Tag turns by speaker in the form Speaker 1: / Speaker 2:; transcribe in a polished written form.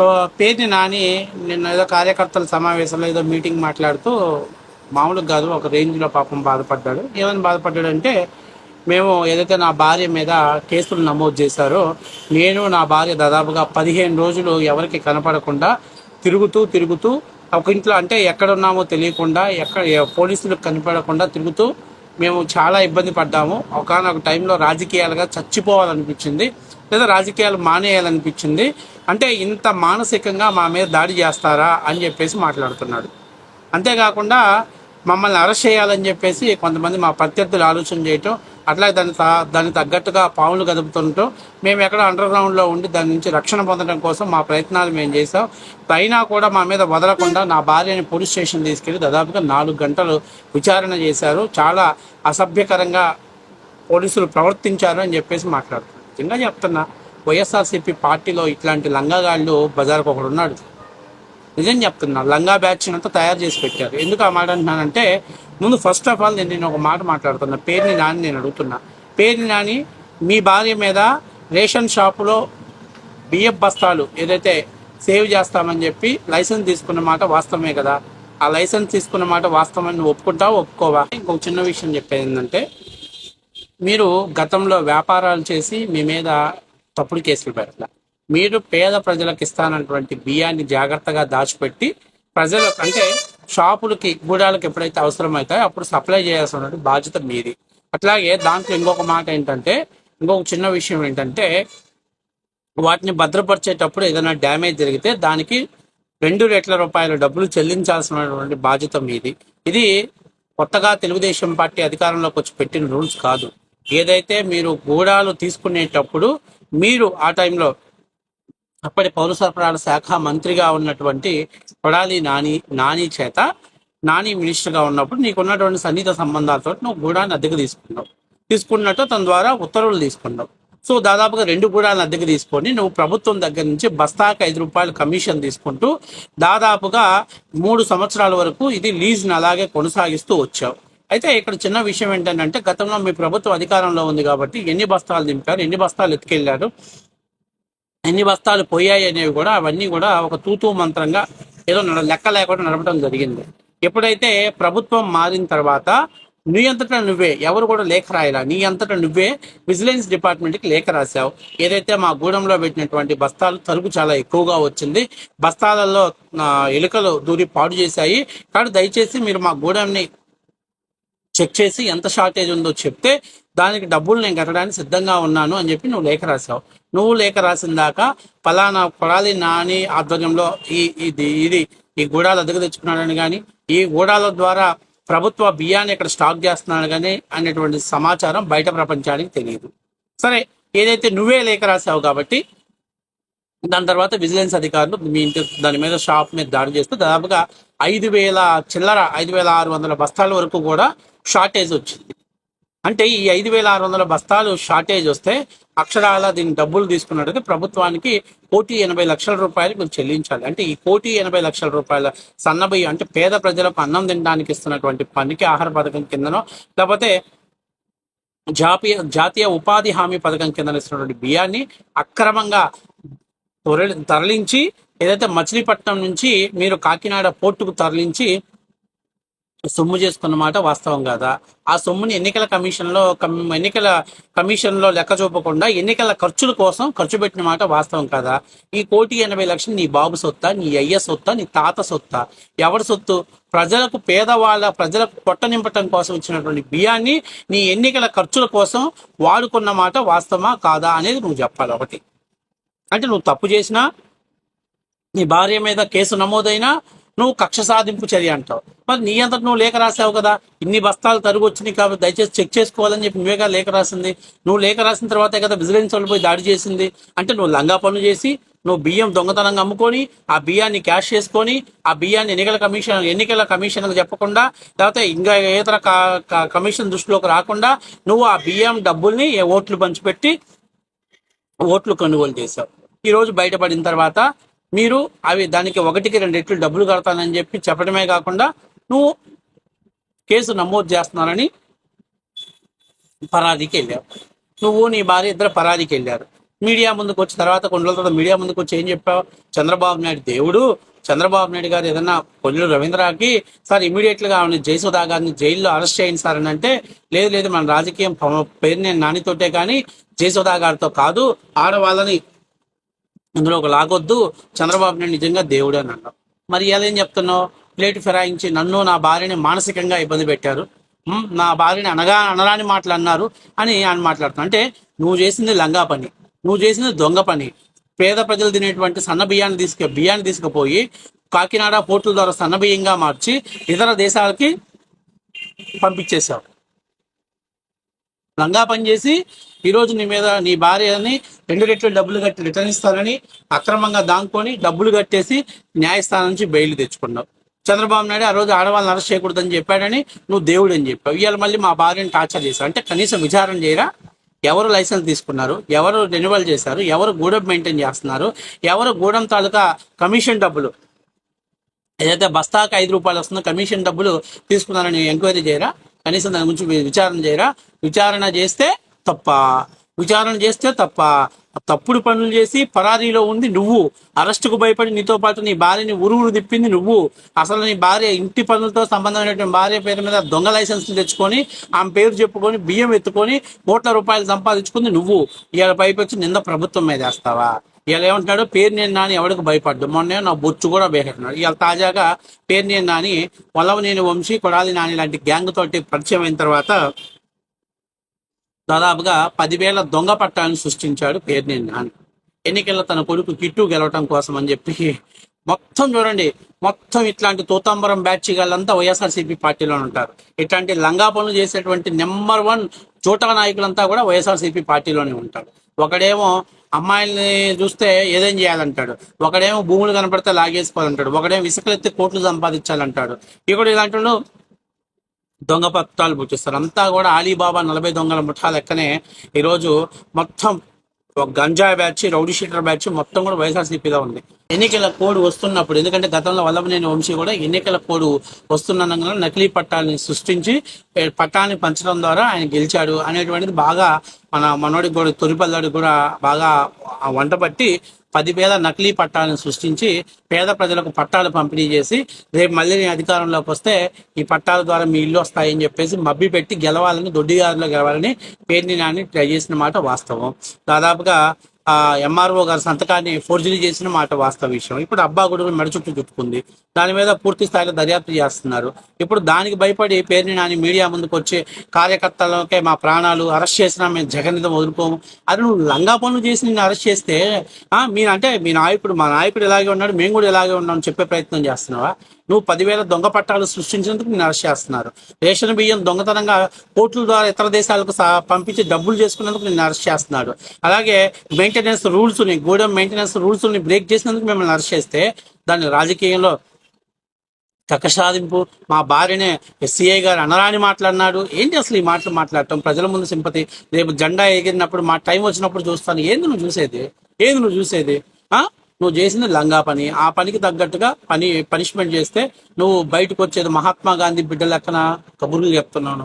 Speaker 1: So పేరుని నాని నిన్న ఏదో కార్యకర్తల సమావేశంలో ఏదో మీటింగ్ మాట్లాడుతూ మామూలుగా కాదు ఒక రేంజ్లో పాపం బాధపడ్డాడు. ఏమని బాధపడ్డాడంటే, మేము ఏదైతే నా భార్య మీద కేసులు నమోదు చేశారో, నేను నా భార్య దాదాపుగా 15 రోజులు ఎవరికి కనపడకుండా తిరుగుతూ ఒక ఇంట్లో అంటే ఎక్కడున్నామో తెలియకుండా పోలీసులకు కనపడకుండా తిరుగుతూ మేము చాలా ఇబ్బంది పడ్డాము. ఒకనొక టైంలో రాజకీయాలుగా చచ్చిపోవాలనిపించింది, లేదా రాజకీయాలు మానేయాలనిపించింది. అంటే ఇంత మానసికంగా మా మీద దాడి చేస్తారా అని చెప్పేసి మాట్లాడుతున్నాడు. అంతేకాకుండా మమ్మల్ని అరెస్ట్ చేయాలని చెప్పేసి కొంతమంది మా ప్రత్యర్థులు ఆలోచన చేయటం, అట్లా దానికి తగ్గట్టుగా పావులు కదుపుతుంటూ మేము ఎక్కడ అండర్ గ్రౌండ్లో ఉండి దాని నుంచి రక్షణ పొందడం కోసం మా ప్రయత్నాలు మేము చేసాం. అయినా కూడా మా మీద వదలకుండా నా భార్యని పోలీస్ స్టేషన్ తీసుకెళ్లి దాదాపుగా 4 గంటలు విచారణ చేశారు. చాలా అసభ్యకరంగా పోలీసులు ప్రవర్తించారు అని చెప్పేసి మాట్లాడుతున్నారు. నిజంగా చెప్తున్నా, వైఎస్ఆర్సీపీ పార్టీలో ఇట్లాంటి లంగాగాళ్ళు బజార్కు ఒకడు ఉన్నాడు. నిజం చెప్తున్నా, లంగా బ్యాచ్ అంతా తయారు చేసి పెట్టారు. ఎందుకు ఆ మాట అంటున్నానంటే, ముందు ఫస్ట్ ఆఫ్ ఆల్ నేను ఒక మాట మాట్లాడుతున్నా. పేరుని నాని నేను అడుగుతున్నా, పేరుని నాని మీ భార్య మీద రేషన్ షాపులో బియ్యం బస్తాలు ఏదైతే సేవ్ చేస్తామని చెప్పి లైసెన్స్ తీసుకున్న మాట వాస్తవమే కదా? ఆ లైసెన్స్ తీసుకున్న మాట వాస్తవమని నువ్వు ఒప్పుకుంటావా, ఒప్పుకోవా? ఇంకొక చిన్న విషయం చెప్పేది ఏంటంటే, మీరు గతంలో వ్యాపారాలు చేసి మీ మీద తప్పుడు కేసులు పెడతారు. మీరు పేద ప్రజలకు ఇస్తానటువంటి బియ్యాన్ని జాగ్రత్తగా దాచిపెట్టి ప్రజలకు అంటే షాపులకి గూడాలకు ఎప్పుడైతే అవసరమవుతాయో అప్పుడు సప్లై చేయాల్సిన బాధ్యత మీది. అట్లాగే దాంట్లో ఇంకొక మాట ఏంటంటే, ఇంకొక చిన్న విషయం ఏంటంటే, వాటిని భద్రపరిచేటప్పుడు ఏదైనా డ్యామేజ్ జరిగితే దానికి 2 రెట్ల రూపాయల డబ్బులు చెల్లించాల్సినటువంటి బాధ్యత మీది. ఇది కొత్తగా తెలుగుదేశం పార్టీ అధికారంలోకి వచ్చి పెట్టిన రూల్స్ కాదు. ఏదైతే మీరు గూడాలు తీసుకునేటప్పుడు మీరు ఆ టైంలో అప్పటి పౌర సరఫరాల శాఖ మంత్రిగా ఉన్నటువంటి కొడాలి నాని చేత, నాని మినిస్టర్గా ఉన్నప్పుడు నీకున్నటువంటి సన్నిహిత సంబంధాలతో నువ్వు గూడాన్ని అద్దెకు తీసుకున్నట్టు తన ద్వారా ఉత్తర్వులు తీసుకున్నావు. సో దాదాపుగా 2 గూడాలను అద్దెకు తీసుకొని నువ్వు ప్రభుత్వం దగ్గర నుంచి బస్తాకి 5 రూపాయలు కమిషన్ తీసుకుంటూ దాదాపుగా 3 సంవత్సరాల వరకు ఇది లీజ్ని అలాగే కొనసాగిస్తూ వచ్చావు. అయితే ఇక్కడ చిన్న విషయం ఏంటంటే, గతంలో మీ ప్రభుత్వం అధికారంలో ఉంది కాబట్టి ఎన్ని బస్తాలు దింపారు, ఎన్ని బస్తాలు ఎత్తుకెళ్లారు, ఎన్ని బస్తాలు పోయాయి అనేవి కూడా అవన్నీ కూడా ఒక తూతూ మంత్రంగా ఏదో లెక్క లేకుండా నడపడం జరిగింది. ఎప్పుడైతే ప్రభుత్వం మారిన తర్వాత నీ అంతటా నువ్వే, ఎవరు కూడా లేఖ రాయలా, నీ అంతటా నువ్వే విజిలెన్స్ డిపార్ట్మెంట్కి లేఖ రాశావు. ఏదైతే మా గూడెంలో పెట్టినటువంటి బస్తాలు తరుగు చాలా ఎక్కువగా వచ్చింది, బస్తాలలో ఎలుకలు దూరి పాడు చేశాయి, కాబట్టి దయచేసి మీరు మా గూడెంని చెక్ చేసి ఎంత షార్టేజ్ ఉందో చెప్తే దానికి డబ్బులు నేను కట్టడానికి సిద్ధంగా ఉన్నాను అని చెప్పి నువ్వు లేఖ రాసావు. నువ్వు లేఖ రాసిన దాకా ఫలానా కొడాలి నాని ఆధ్వర్యంలో ఈ గూడాలు అద్దెకు తెచ్చుకున్నాడని కానీ, ఈ గూడాల ద్వారా ప్రభుత్వ బియ్యాన్ని ఇక్కడ స్టాక్ చేస్తున్నాడు కానీ అనేటువంటి సమాచారం బయట ప్రపంచానికి తెలియదు. సరే, ఏదైతే నువ్వే లేఖ రాసావు కాబట్టి దాని తర్వాత విజిలెన్స్ అధికారులు మీ ఇంటి దాని మీద షాప్ మీద దాడి చేస్తే దాదాపుగా 5,600 బస్తాల వరకు కూడా షార్టేజ్ వచ్చింది. అంటే ఈ 5,600 బస్తాలు షార్టేజ్ వస్తే అక్షరాల దీని డబ్బులు తీసుకున్నట్టయితే ప్రభుత్వానికి 1,80,00,000 రూపాయలు మీరు చెల్లించాలి. అంటే ఈ 1,80,00,000 రూపాయల సన్నబియ్యం అంటే పేద ప్రజలకు అన్నం తినడానికి ఇస్తున్నటువంటి పనికి ఆహార పథకం కిందనో, లేకపోతే జాతీయ ఉపాధి హామీ పథకం కింద ఇస్తున్నటువంటి బియ్యాన్ని అక్రమంగా తరలించి ఏదైతే మచిలీపట్నం నుంచి మీరు కాకినాడ పోర్టుకు తరలించి సొమ్ము చేసుకున్న మాట వాస్తవం కాదా? ఆ సొమ్ముని ఎన్నికల కమిషన్లో లెక్క చూపకుండా ఎన్నికల ఖర్చుల కోసం ఖర్చు పెట్టిన మాట వాస్తవం కాదా? ఈ 1,80,00,000 నీ బాబు సొత్తా, నీ అయ్య సొత్తా, నీ తాత సొత్తా? ఎవరి సొత్తు? ప్రజలకు పొట్ట నింపటం కోసం ఇచ్చినటువంటి బియ్యాన్ని నీ ఎన్నికల ఖర్చుల కోసం వాడుకున్న మాట వాస్తవమా కాదా అనేది నువ్వు చెప్పాలి. ఒకటి అంటే నువ్వు తప్పు చేసినా, నీ భార్య మీద కేసు నమోదైనా నువ్వు కక్ష సాధింపు చర్య అంటావు. మరి నీ అంతటి నువ్వు లేఖ రాసావు కదా, ఇన్ని బస్తాలు తరుగు వచ్చినాయి కాబట్టి దయచేసి చెక్ చేసుకోవాలని చెప్పి నువ్వేగా లేఖ రాసింది. నువ్వు లేఖ రాసిన తర్వాతే కదా విజిలెన్స్ వాళ్ళు పోయి దాడి చేసింది. అంటే నువ్వు లంగా పనులు చేసి నువ్వు బియ్యం దొంగతనంగా అమ్ముకొని ఆ బియ్యాన్ని క్యాష్ చేసుకొని ఆ బియ్యాన్ని ఎన్నికల కమిషన్కి చెప్పకుండా, లేకపోతే ఇంకా ఇతర కమిషన్ దృష్టిలోకి రాకుండా నువ్వు ఆ బియ్యం డబ్బుల్ని ఓట్లు పంచిపెట్టి ఓట్లు కొనుగోలు చేశావు. ఈరోజు బయటపడిన తర్వాత మీరు దానికి 1కి 2 రెట్లు డబ్బులు కడతానని చెప్పి చెప్పడమే కాకుండా నువ్వు కేసు నమోదు చేస్తున్నారని పరారీకి వెళ్ళావు. నువ్వు నీ భార్య ఇద్దరు పరారీకి వెళ్ళారు. మీడియా ముందుకు వచ్చి తర్వాత కొన్ని రోజుల తర్వాత మీడియా ముందుకు వచ్చి ఏం చెప్పావు? చంద్రబాబు నాయుడు దేవుడు, చంద్రబాబు నాయుడు గారు ఏదన్నా కొల్లు రవీంద్రకి సార్ ఇమీడియట్ గా ఆమె జయసుధా గారిని జైల్లో అరెస్ట్ చేయండి సార్ అని అంటే, లేదు లేదు మన రాజకీయం పేరు నేను నానితోటే కానీ జయసుధా గారితో కాదు, ఆడవాళ్ళని ఇందులో ఒక లాగొద్దు, చంద్రబాబు నాయుడు నిజంగా దేవుడు అని అన్నావు. మరి ఇలా ఏం చెప్తున్నావు? ప్లేట్ ఫిరాయించి నన్ను నా భార్యని మానసికంగా ఇబ్బంది పెట్టారు, నా భార్యని అనరాని మాటలు అన్నారు అని ఆయన మాట్లాడుతున్నావు. అంటే నువ్వు చేసింది లంగా పని, నువ్వు చేసింది దొంగ పని. పేద ప్రజలు తినేటువంటి సన్న బియ్యాన్ని తీసుకుపోయి కాకినాడ పోర్టుల ద్వారా సన్న బియ్యంగా మార్చి ఇతర దేశాలకి పంపించేశావు. లంగా పని చేసి ఈరోజు నీ మీద నీ భార్యని 2 రెట్లు డబ్బులు కట్టి రిటర్న్ ఇస్తానని అక్రమంగా దాంకొని డబ్బులు కట్టేసి న్యాయస్థానం నుంచి బెయిల్ తెచ్చుకున్నావు. చంద్రబాబు నాయుడు ఆ రోజు ఆడవాళ్ళని అరెస్ట్ చేయకూడదని చెప్పాడని నువ్వు దేవుడు అని చెప్పావు. ఇవాళ మళ్ళీ మా భార్యని టార్చర్ చేశావు. అంటే కనీసం విచారణ చేయరా? ఎవరు లైసెన్స్ తీసుకున్నారు, ఎవరు రెన్యువల్ చేశారు, ఎవరు గూడెం మెయింటైన్ చేస్తున్నారు, ఎవరు గూడెం తాలూకా కమిషన్ డబ్బులు ఏదైతే బస్తాకు 5 రూపాయలు వస్తుందో కమిషన్ డబ్బులు తీసుకున్నారని ఎంక్వైరీ చేయరా? కనీసం దాని గురించి విచారణ చేయరా? విచారణ చేస్తే తప్ప తప్పుడు పనులు చేసి పరారీలో ఉంది నువ్వు, అరెస్టుకు భయపడి నీతో పాటు నీ భార్యని ఊరు తిప్పింది నువ్వు. అసలు నీ భార్య ఇంటి పనులతో సంబంధమైనటువంటి భార్య పేరు మీద దొంగ లైసెన్స్లు తెచ్చుకొని ఆమె పేరు చెప్పుకొని బియ్యం ఎత్తుకొని కోట్ల రూపాయలు సంపాదించుకుంది నువ్వు. ఇవాళ పైపొచ్చి నింద ప్రభుత్వం మీద వేస్తావా? ఇవాళ ఏమంటున్నాడు? పేరు నేను నాని ఎవరికి భయపడ్డు, మొన్నే నా బొచ్చు కూడా బేకెట్టినాడు. ఇవాళ తాజాగా పేరు నేను నాని వల్లవనేని వంశీ, కొడాలి నాని లాంటి గ్యాంగ్ తోటి పరిచయం అయిన తర్వాత దాదాపుగా 10,000 దొంగ పట్టాలను సృష్టించాడు పేర్నేని నాని. ఎన్నికల్లో తన కొడుకు కిట్టు గెలవటం కోసం అని చెప్పి మొత్తం చూడండి, మొత్తం ఇట్లాంటి తోతాంబరం బ్యాచ్ వాళ్ళంతా వైఎస్ఆర్సీపీ పార్టీలో ఉంటారు. ఇట్లాంటి లంగా పనులు చేసేటువంటి నెంబర్ 1 చోటా నాయకులంతా కూడా వైఎస్ఆర్సీపీ పార్టీలోనే ఉంటారు. ఒకడేమో అమ్మాయిల్ని చూస్తే ఏదేం చేయాలంటాడు, ఒకడేమో భూములు కనపడితే లాగేసుకోవాలంటాడు, ఒకడేమో ఇసుకలెత్తి కోట్లు సంపాదించాలంటాడు. ఇక్కడ ఇలాంటి దొంగ పత్రాలు పుట్టిస్తారు. అంతా కూడా అలీబాబా 40 దొంగల ముఠా లెక్కనే ఈరోజు మొత్తం గంజాయి బ్యాచ్, రౌడీ షీటర్ బ్యాచ్ మొత్తం కూడా వైఎస్ఆర్సీపీలో ఉంది. ఎన్నికల కోడ్ వస్తున్నప్పుడు, ఎందుకంటే గతంలో వల్లభనేని వంశీ కూడా ఎన్నికల కోడ్ వస్తున్నందున నకిలీ పట్టాలని సృష్టించి పట్టాన్ని పంచడం ద్వారా ఆయన గెలిచాడు అనేటువంటిది బాగా మనోడికి కూడా తొలిపల్లాడికి కూడా బాగా వంట పట్టి 10,000 నకిలీ పట్టాలను సృష్టించి పేద ప్రజలకు పట్టాలు పంపిణీ చేసి రేపు మళ్ళీ నేను అధికారంలోకి వస్తే ఈ పట్టాల ద్వారా మీ ఇల్లు వస్తాయని చెప్పేసి మబ్బి పెట్టి గెలవాలని, దొడ్డిగారిలో గెలవాలని పేర్ని నాని ట్రై చేసిన మాట వాస్తవం. దాదాపుగా ఎంఆర్ఓ గారి సంతకాన్ని ఫోర్జరీ చేసిన మాట వాస్తవ విషయం. ఇప్పుడు అబ్బా గొడుగులు మెడ చుట్టూ చుట్టుకుంది, దాని మీద పూర్తి స్థాయిలో దర్యాప్తు చేస్తున్నారు. ఇప్పుడు దానికి భయపడి పేర్ని నాని మీడియా ముందుకు వచ్చి కార్యకర్తలకే మా ప్రాణాలు, అరెస్ట్ చేసినా మేము జగన్నిధం వదులుకోము. అది నువ్వు లంగా పనులు చేసి నిన్ను అరెస్ట్ చేస్తే అంటే మీ నాయకుడు, మా నాయకుడు ఇలాగే ఉన్నాడు, మేము కూడా ఇలాగే ఉన్నామని చెప్పే ప్రయత్నం చేస్తున్నావా? నువ్వు 10,000 దొంగ పట్టాలు సృష్టించినందుకు నేను అరెస్ట్ చేస్తున్నారు. రేషన్ బియ్యం దొంగతనంగా కోర్టుల ద్వారా ఇతర దేశాలకు పంపించి డబ్బులు చేసుకున్నందుకు నేను అరెస్ట్ చేస్తున్నాడు. అలాగే మెయింటెనెన్స్ రూల్స్ని, గూడెం మెయింటెనెన్స్ రూల్స్ని బ్రేక్ చేసినందుకు మిమ్మల్ని అరెస్ట్ చేస్తే దాన్ని రాజకీయంలో కక్ష సాధింపు, మా భార్యనే సిఐ గారు అనరాని మాట్లాడినాడు. ఏంటి అసలు ఈ మాటలు మాట్లాడటం? ప్రజల ముందు సింపతి, రేపు జెండా ఎగిరినప్పుడు మా టైం వచ్చినప్పుడు చూస్తాను. ఏంది నువ్వు చూసేది? నువ్వు చేసింది లంగా పని. ఆ పనికి తగ్గట్టుగా పనిష్మెంట్ చేస్తే నువ్వు బయటకు వచ్చేది మహాత్మా గాంధీ బిడ్డ లెక్కన కబుర్లు చెప్తున్నాను.